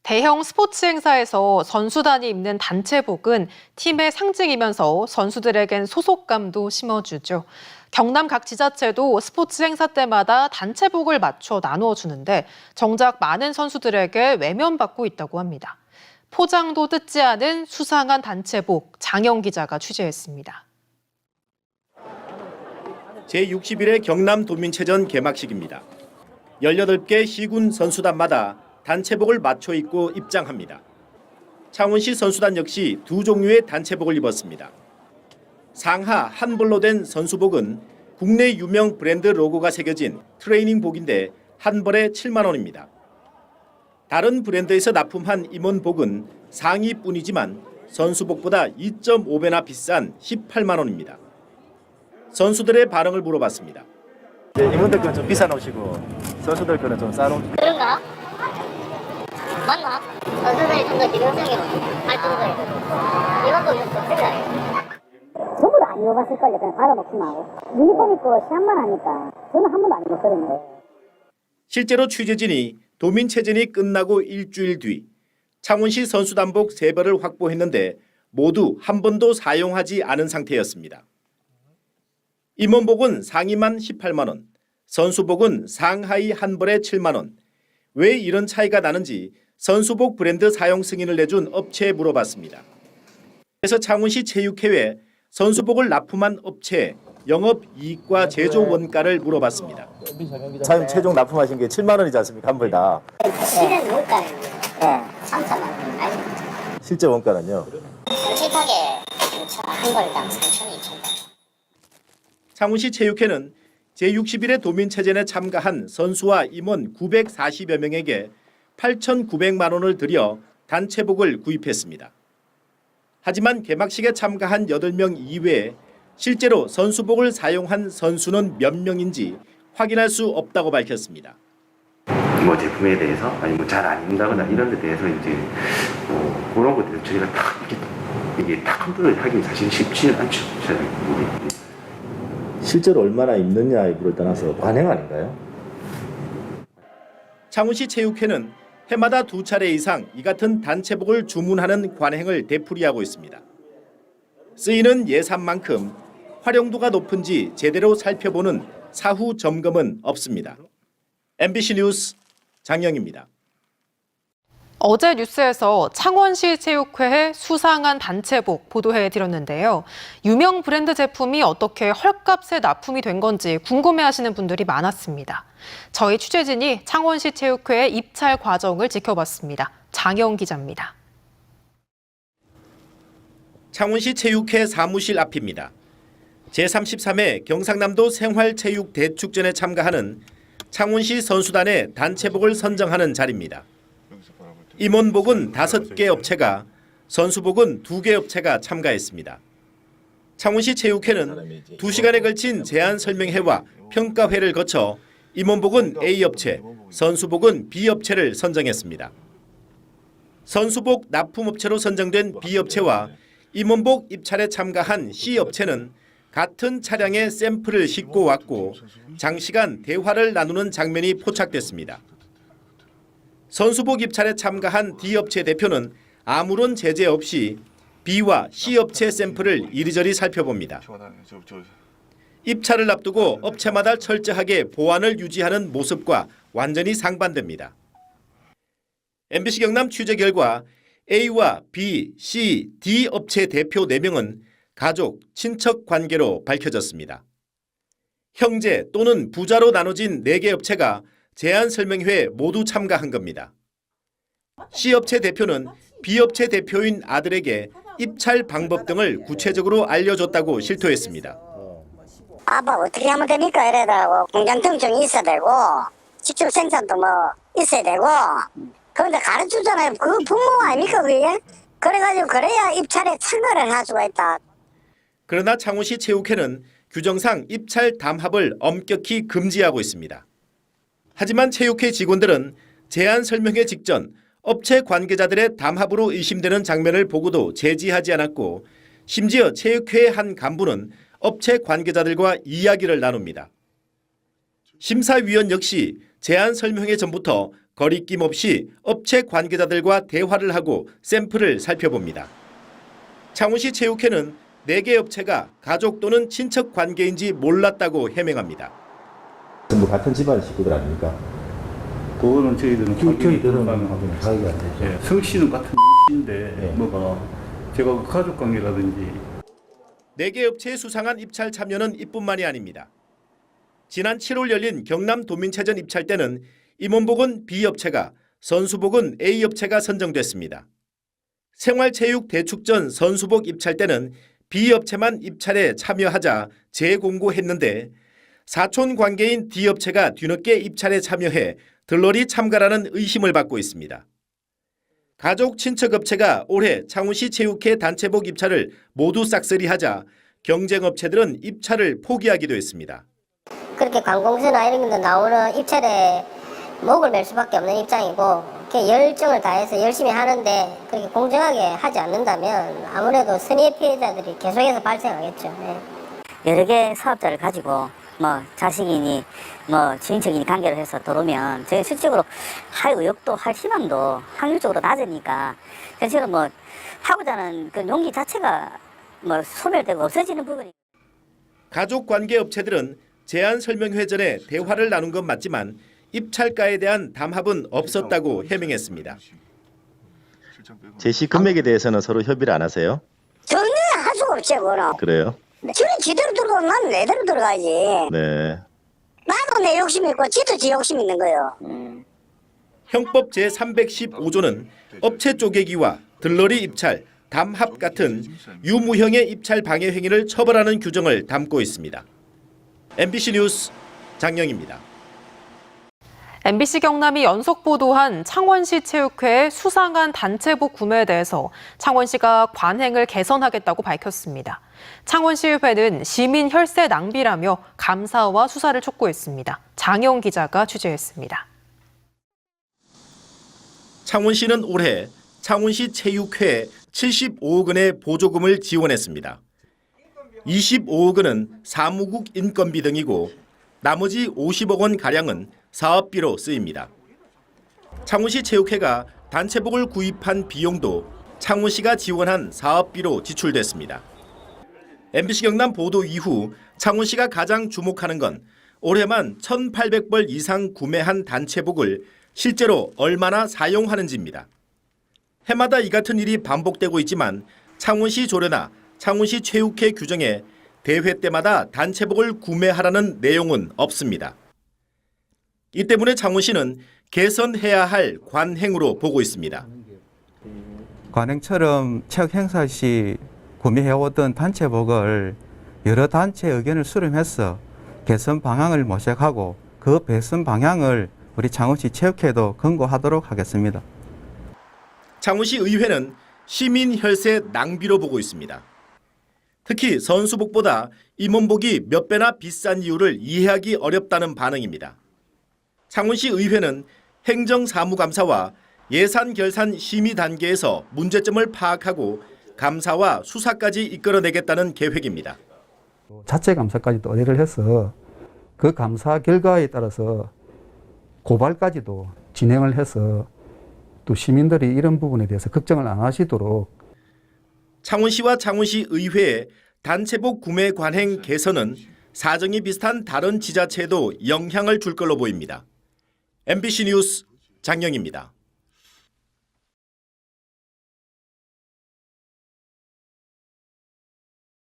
대형 스포츠 행사에서 선수단이 입는 단체복은 팀의 상징이면서 선수들에겐 소속감도 심어주죠. 경남 각 지자체도 스포츠 행사 때마다 단체복을 맞춰 나누어 주는데 정작 많은 선수들에게 외면받고 있다고 합니다. 포장도 뜯지 않은 수상한 단체복, 장영 기자가 취재했습니다. 제61회 경남 도민체전 개막식입니다. 18개 시군 선수단마다 단체복을 맞춰 입고 입장합니다. 창원시 선수단 역시 두 종류의 단체복을 입었습니다. 상하 한벌로 된 선수복은 국내 유명 브랜드 로고가 새겨진 트레이닝복인데 한 벌에 7만 원입니다. 다른 브랜드에서 납품한 임원복은 상위뿐이지만 선수복보다 2.5배나 비싼 18만 원입니다. 선수들의 반응을 물어봤습니다. 임원들 거는 좀 비싼 옷이고 선수들 거는 좀 싼 옷. 그런가? 맞나? 선수들이 좀 더 기능성이 발전돼. 이것도 좀 틀려요. 전부 다 안 입어봤을걸요. 그냥 받아먹기만 하고. 유니폼 입고 시합만 하니까 저는 한 번도 안 입었거든요. 실제로 취재진이 도민체전이 끝나고 일주일 뒤 창원시 선수단복 3벌을 확보했는데 모두 한 번도 사용하지 않은 상태였습니다. 임원복은 상의만 18만 원, 선수복은 상하이 한 벌에 7만 원. 왜 이런 차이가 나는지 선수복 브랜드 사용 승인을 내준 업체에 물어봤습니다. 그래서 창원시 체육회에 선수복을 납품한 업체에 영업이익과 제조 원가를 물어봤습니다. 사용 최종 납품하신 게 7만 원이지 않습니까? 한 벌 다. 실은 원가는 3천만 원. 아니, 실제 원가는요? 솔직하게 한 벌당 3천이 정도. 창원시 체육회는 제61회 도민체전에 참가한 선수와 임원 940여 명에게 8,900만 원을 들여 단체복을 구입했습니다. 하지만 개막식에 참가한 8명 이외에 실제로 선수복을 사용한 선수는 몇 명인지 확인할 수 없다고 밝혔습니다. 뭐 제품에 대해서 아니 뭐 잘 안 입는다거나 이런 데 대해서 이제 뭐 그런 것들 저희가 다 이게 다 컨트롤 하기 사실 쉽지는 않죠. 실제로 얼마나 입느냐 여부를 떠나서 관행 아닌가요? 창원시 체육회는 해마다 2차례 이상 이 같은 단체복을 주문하는 관행을 되풀이하고 있습니다. 쓰이는 예산만큼 활용도가 높은지 제대로 살펴보는 사후 점검은 없습니다. MBC 뉴스 장영입니다. 어제 뉴스에서 창원시 체육회의 수상한 단체복 보도해드렸는데요. 유명 브랜드 제품이 어떻게 헐값에 납품이 된 건지 궁금해하시는 분들이 많았습니다. 저희 취재진이 창원시 체육회의 입찰 과정을 지켜봤습니다. 장영 기자입니다. 창원시 체육회 사무실 앞입니다. 제33회 경상남도 생활체육대축전에 참가하는 창원시 선수단의 단체복을 선정하는 자리입니다. 임원복은 5개 업체가, 선수복은 2개 업체가 참가했습니다. 창원시 체육회는 2시간에 걸친 제안 설명회와 평가회를 거쳐 임원복은 A업체, 선수복은 B업체를 선정했습니다. 선수복 납품업체로 선정된 B업체와 임원복 입찰에 참가한 C업체는 같은 차량에 샘플을 싣고 왔고 장시간 대화를 나누는 장면이 포착됐습니다. 선수복 입찰에 참가한 D업체 대표는 아무런 제재 없이 B와 C업체 샘플을 이리저리 살펴봅니다. 입찰을 앞두고 업체마다 철저하게 보안을 유지하는 모습과 완전히 상반됩니다. MBC 경남 취재 결과 A와 B, C, D 업체 대표 4명은 가족, 친척 관계로 밝혀졌습니다. 형제 또는 부자로 나눠진 4개 업체가 제안 설명회에 모두 참가한 겁니다. C업체 대표는 B업체 대표인 아들에게 입찰 방법 등을 구체적으로 알려줬다고 실토했습니다. 아빠 어떻게 하면 됩니까? 이래라고 공장 등증이 있어야 되고 직접 생산도 뭐 있어야 되고 그런데 가르쳐주잖아요. 그 부모 아닙니까 그게? 그래가지고 그래야 입찰에 참가를 할 수가 있다. 그러나 창원시 체육회는 규정상 입찰 담합을 엄격히 금지하고 있습니다. 하지만 체육회 직원들은 제안 설명회 직전 업체 관계자들의 담합으로 의심되는 장면을 보고도 제지하지 않았고 심지어 체육회의 한 간부는 업체 관계자들과 이야기를 나눕니다. 심사위원 역시 제안 설명회 전부터 거리낌 없이 업체 관계자들과 대화를 하고 샘플을 살펴봅니다. 창원시 체육회는 4개 업체가 가족 또는 친척 관계인지 몰랐다고 해명합니다. 뭐 같은 집안 식구들 아닙니까? 그거는 저희들은 저희들은 확인이 가격이 안 되죠. 예, 성씨는 같은 인데 네. 뭐가 제가 그 가족 관계라든지 4개 업체의 수상한 입찰 참여는 이뿐만이 아닙니다. 지난 7월 열린 경남 도민체전 입찰 때는 임원복은 B업체가, 선수복은 A업체가 선정됐습니다. 생활체육 대축전 선수복 입찰 때는 B업체만 입찰에 참여하자 재공고했는데 사촌 관계인 D업체가 뒤늦게 입찰에 참여해 들러리 참가라는 의심을 받고 있습니다. 가족 친척업체가 올해 창원시 체육회 단체복 입찰을 모두 싹쓸이하자 경쟁업체들은 입찰을 포기하기도 했습니다. 그렇게 관공서나 이런 데 나오는 입찰에 목을 맬 수밖에 없는 입장이고 이렇게 열정을 다해서 열심히 하는데 그렇게 공정하게 하지 않는다면 아무래도 선의의 피해자들이 계속해서 발생하겠죠. 네. 여러 개 사업자를 가지고 뭐 자식이니 뭐 지인척이니 관계를 해서 들어오면 저희 실질적으로 할 의욕도 할 희망도 확률적으로 낮으니까 사실은 뭐 하고자 하는 그 용기 자체가 뭐 소멸되고 없어지는 부분이. 가족관계 업체들은 제안 설명회 전에 대화를 나눈 건 맞지만 입찰가에 대한 담합은 없었다고 해명했습니다. 제시 금액에 대해서는 서로 협의를 안 하세요? 전혀 할 수가 없지 그거는. 그래요? 지는 지대로 들어가면 나는 내대로 들어가야지. 네. 나도 내 욕심이 있고 지도 지 욕심이 있는 거예요. 형법 제315조는 업체 쪼개기와 들러리 입찰, 담합 같은 유무형의 입찰 방해 행위를 처벌하는 규정을 담고 있습니다. MBC 뉴스 장영입니다. MBC 경남이 연속 보도한 창원시 체육회의 수상한 단체복 구매에 대해서 창원시가 관행을 개선하겠다고 밝혔습니다. 창원시의회는 시민 혈세 낭비라며 감사와 수사를 촉구했습니다. 장영 기자가 취재했습니다. 창원시는 올해 창원시 체육회에 75억 원의 보조금을 지원했습니다. 25억 원은 사무국 인건비 등이고 나머지 50억 원 가량은 사업비로 쓰입니다. 창원시 체육회가 단체복을 구입한 비용도 창원시가 지원한 사업비로 지출됐습니다. MBC 경남 보도 이후 창원시가 가장 주목하는 건 올해만 1,800벌 이상 구매한 단체복을 실제로 얼마나 사용하는지입니다. 해마다 이 같은 일이 반복되고 있지만 창원시 조례나 창원시 체육회 규정에 대회 때마다 단체복을 구매하라는 내용은 없습니다. 이 때문에 창원시는 개선해야 할 관행으로 보고 있습니다. 관행처럼 체육 행사 시 구매해오던 단체복을 여러 단체 의견을 수렴해서 개선 방향을 모색하고 그 개선 방향을 우리 창원시 체육회도 권고하도록 하겠습니다. 창원시 의회는 시민 혈세 낭비로 보고 있습니다. 특히 선수복보다 임원복이 몇 배나 비싼 이유를 이해하기 어렵다는 반응입니다. 창원시 의회는 행정사무감사와 예산 결산 심의 단계에서 문제점을 파악하고 감사와 수사까지 이끌어내겠다는 계획입니다. 자체 감사까지도 의뢰를 해서 그 감사 결과에 따라서 고발까지도 진행을 해서 또 시민들이 이런 부분에 대해서 걱정을 안 하시도록. 창원시와 창원시 의회의 단체복 구매 관행 개선은 사정이 비슷한 다른 지자체에도 영향을 줄 걸로 보입니다. MBC 뉴스 장영입니다.